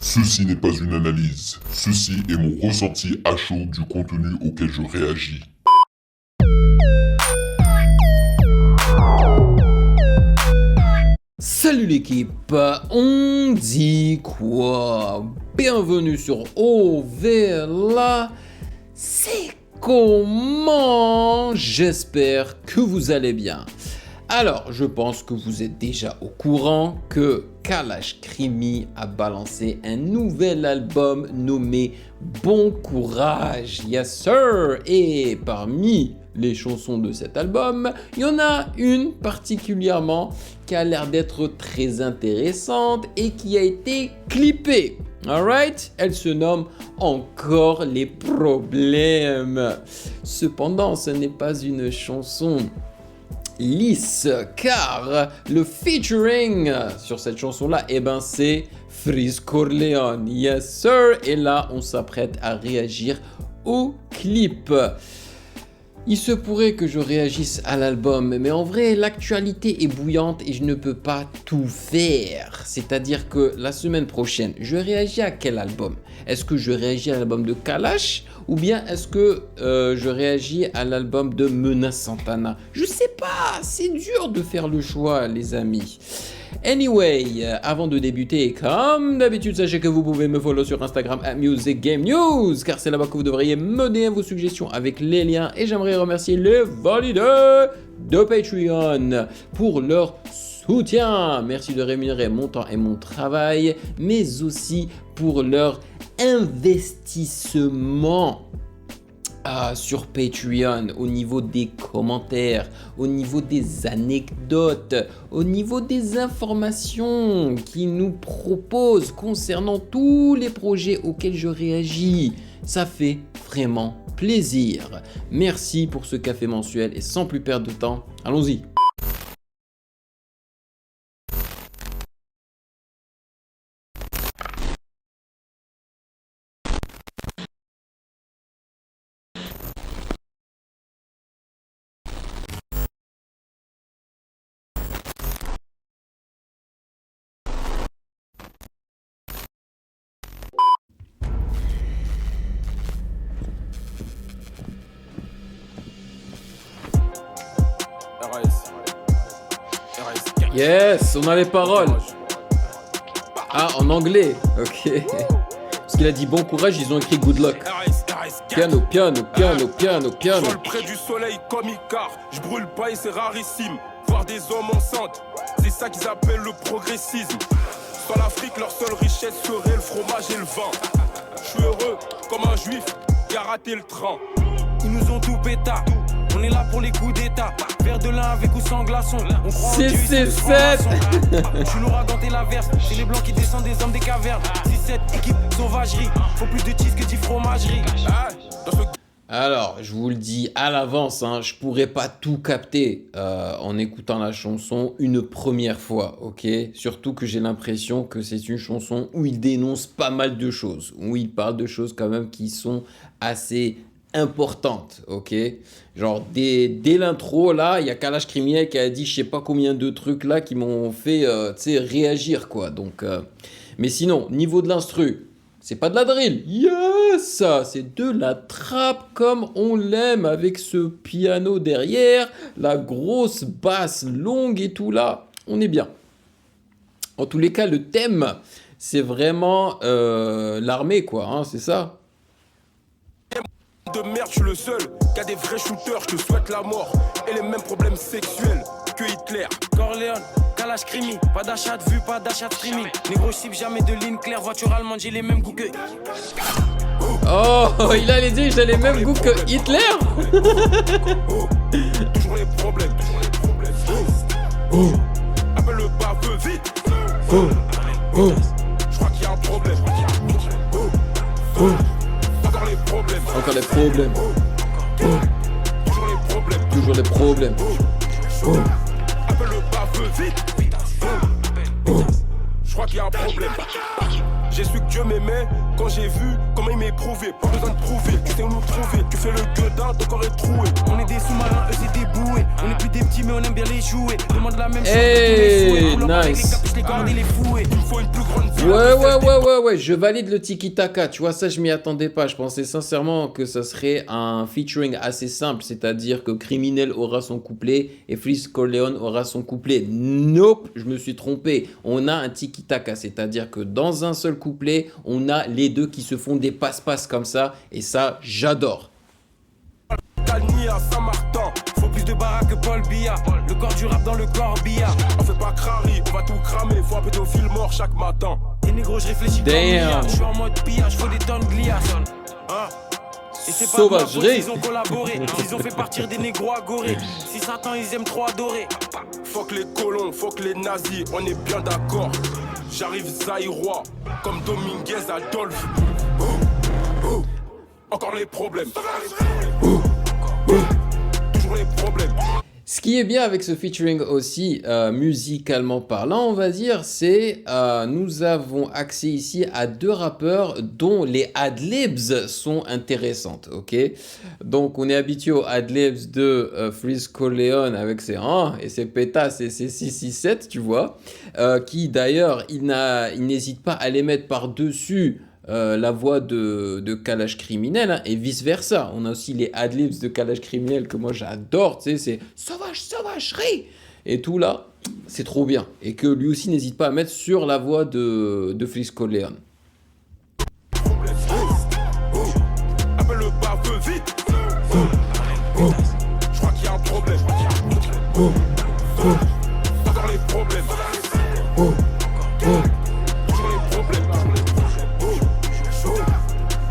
Ceci n'est pas une analyse, ceci est mon ressenti à chaud du contenu auquel je réagis. Salut l'équipe, on dit quoi? Bienvenue sur OVLA. C'est comment? J'espère que vous allez bien. Alors, je pense que vous êtes déjà au courant que Kalash Krimi a balancé un nouvel album nommé Bon Courage, yes sir. Et parmi les chansons de cet album, il y en a une particulièrement qui a l'air d'être très intéressante et qui a été clippée. Alright, elle se nomme Encore les problèmes. Cependant, ce n'est pas une chanson lisse, car le featuring sur cette chanson-là, c'est Freeze Corleone, yes sir. Et là, on s'apprête à réagir au clip. Il se pourrait que je réagisse à l'album, mais en vrai, l'actualité est bouillante et je ne peux pas tout faire. C'est-à-dire que la semaine prochaine, je réagis à quel album? Est-ce que je réagis à l'album de Kalash ou bien est-ce que je réagis à l'album de Menace Santana? Je sais pas, c'est dur de faire le choix, les amis. Anyway, avant de débuter, comme d'habitude, sachez que vous pouvez me follow sur Instagram @musicgamenews, car c'est là-bas que vous devriez me donner vos suggestions avec les liens. Et j'aimerais remercier les valideurs de Patreon pour leur soutien. Merci de rémunérer mon temps et mon travail, mais aussi pour leur investissement sur Patreon, au niveau des commentaires, au niveau des anecdotes, au niveau des informations qu'ils nous proposent concernant tous les projets auxquels je réagis. Ça fait vraiment plaisir. Merci pour ce café mensuel et sans plus perdre de temps, allons-y. Yes, on a les paroles. Ah, en anglais, ok. Parce qu'il a dit bon courage, ils ont écrit good luck. Piano, piano, piano, piano, piano. Je près du soleil comme Icar, je brûle pas et c'est rarissime. Voir des hommes enceintes, c'est ça qu'ils appellent le progressisme. Sans l'Afrique, leur seule richesse serait le fromage et le vin. Je suis heureux comme un juif qui a raté le train. Ils nous ont tout péta. On est là pour les coups d'état. Vers de lin avec ou sans glaçon. On croit en Dieu, c'est 7. Je suis l'ouragan et l'averse. C'est les blancs qui descendent des hommes des cavernes. 6-7 équipe sauvagerie. Faut plus de cheese que de fromagerie. Alors, je vous le dis à l'avance, je pourrais pas tout capter en écoutant la chanson une première fois, ok? Surtout que j'ai l'impression que c'est une chanson où il dénonce pas mal de choses, où il parle de choses quand même qui sont assez importante, ok? Genre, dès l'intro, là, il y a Kalash Krimi qui a dit je sais pas combien de trucs là qui m'ont fait, réagir, quoi. Donc, mais sinon, niveau de l'instru, c'est pas de la drill. Yes! C'est de la trap comme on l'aime, avec ce piano derrière, la grosse basse longue et tout là. On est bien. En tous les cas, le thème, c'est vraiment l'armée, quoi, c'est ça? De merde, je suis le seul qui a des vrais shooters, je te souhaite la mort. Et les mêmes problèmes sexuels que Hitler. Corleone, Kalash Krimi. Pas d'achat de vue, pas d'achat de streaming. Négro cible jamais de ligne claire. Voiture allemande, j'ai les mêmes goûts que. Oh, il a dit j'ai les mêmes goûts que Hitler. Toujours les problèmes, toujours les problèmes. Appelle le baveux vite. Je crois qu'il y a un problème. Encore les problèmes. Encore les problèmes. Toujours les problèmes. Toujours les problèmes. Appelle le baveux vite. Je crois qu'il y a un problème. J'ai su que Dieu m'aimait quand j'ai vu comment il m'éprouvait. Pas besoin de prouver, tu sais où nous trouver. Tu fais le gueudin, ton corps est troué. On est des sous-marins, eux c'est des bouées. On est plus des petits mais on aime bien les jouer. Demande la même chose Hey, de tous les souhaits. nice. Les cordes et les fouets. Il me faut une plus grande vie. Ouais, je valide le tiki-taka, tu vois, ça je m'y attendais pas, je pensais sincèrement que ça serait un featuring assez simple, c'est-à-dire que Criminel aura son couplet et Freeze Corleone aura son couplet. Nope, je me suis trompé, on a un tiki-taka, c'est-à-dire que dans un seul couplet, on a les deux qui se font des passe-passe comme ça, et ça, j'adore. Calni à Saint-Martin. Faut plus de baraques que Paul Biya. Le corps du rap dans le corbillard. On fait pas crari, on va tout cramer. Faut un pédophile mort chaque matin. Et négro, je réfléchis comme Damn. milliard. Je suis en mode pillage, faut des tonnes glias. Hein? Et c'est pas de ma faute Sauvagerie. s'ils ont collaboré. Ils ont fait partir des négros agorés. Si Satan, ils aiment trop adorer. Fuck les colons, fuck les nazis, on est bien d'accord. J'arrive zaïrois, comme Dominguez Adolphe. Encore les problèmes. Toujours les problèmes. Ce qui est bien avec ce featuring aussi, musicalement parlant, on va dire, c'est nous avons accès ici à deux rappeurs dont les adlibs sont intéressantes, ok? Donc on est habitué aux adlibs de Freeze Corleone avec ses et ses pétasses et ses 667, tu vois, qui d'ailleurs, il n'hésite pas à les mettre par-dessus la voix de Kalash Criminel, hein, et vice versa. On a aussi les adlibs de Kalash Criminel que moi j'adore, tu sais, c'est sauvagerie et tout là, c'est trop bien. Et que lui aussi n'hésite pas à mettre sur la voix de Freeze Corleone. Appelle le baveux vite. Je crois qu'il y a un problème. Encore les problèmes. Toujours les problèmes.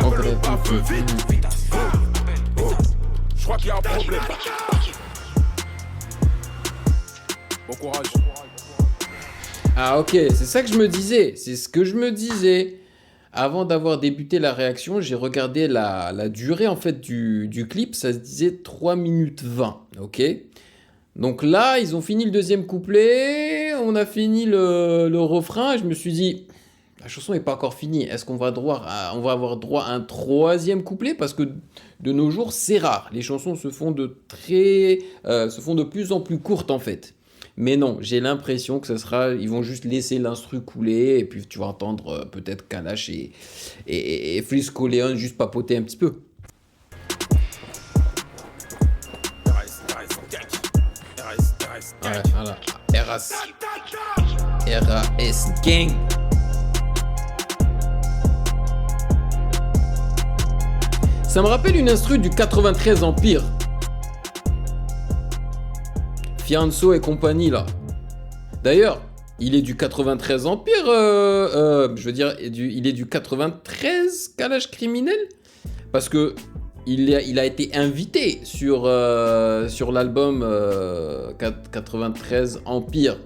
Appelle le baveux vite. Je crois qu'il y a un problème. Bon courage. Ah ok, c'est ça que je me disais, c'est ce que je me disais. Avant d'avoir débuté la réaction, j'ai regardé la durée en fait du clip, ça se disait 3 minutes 20, ok? Donc là, ils ont fini le deuxième couplet, on a fini le refrain, et je me suis dit, la chanson n'est pas encore finie, est-ce qu'on va avoir droit à un troisième couplet? Parce que de nos jours, c'est rare, les chansons se font de plus en plus courtes en fait. Mais non, j'ai l'impression que ils vont juste laisser l'instru couler et puis tu vas entendre peut-être Kalash et Freeze Corleone juste papoter un petit peu. Ouais, voilà. RAS Gang. Ça me rappelle une instru du 93 Empire. Fianso et compagnie là. D'ailleurs, il est du 93 Empire, je veux dire, il est du 93 Kalash Criminel, parce que il a été invité sur l'album 93 Empire,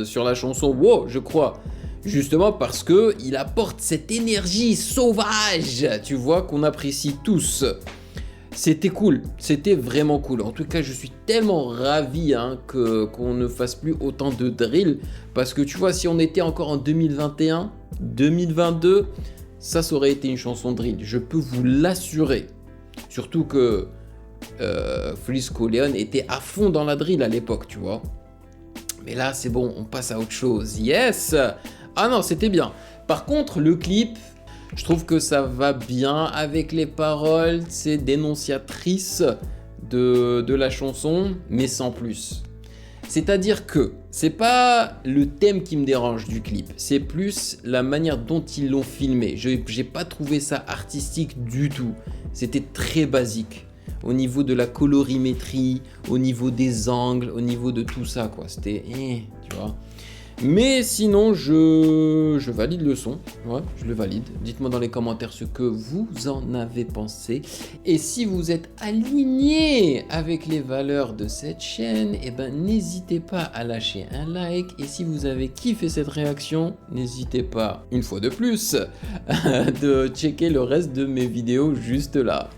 sur la chanson Wow, je crois. Justement parce que il apporte cette énergie sauvage, tu vois, qu'on apprécie tous. C'était cool, c'était vraiment cool. En tout cas, je suis tellement ravi qu'on ne fasse plus autant de drill. Parce que tu vois, si on était encore en 2021, 2022, ça aurait été une chanson drill. Je peux vous l'assurer. Surtout que Freeze Corleone était à fond dans la drill à l'époque, tu vois. Mais là, c'est bon, on passe à autre chose. Yes! Ah non, c'était bien. Par contre, le clip... Je trouve que ça va bien avec les paroles, c'est dénonciatrice de la chanson, mais sans plus. C'est-à-dire que c'est pas le thème qui me dérange du clip, c'est plus la manière dont ils l'ont filmé. J'ai pas trouvé ça artistique du tout. C'était très basique. Au niveau de la colorimétrie, au niveau des angles, au niveau de tout ça, quoi. C'était... tu vois. Mais sinon, je valide le son. Ouais, je le valide. Dites-moi dans les commentaires ce que vous en avez pensé. Et si vous êtes aligné avec les valeurs de cette chaîne, eh ben, n'hésitez pas à lâcher un like. Et si vous avez kiffé cette réaction, n'hésitez pas, une fois de plus, de checker le reste de mes vidéos juste là.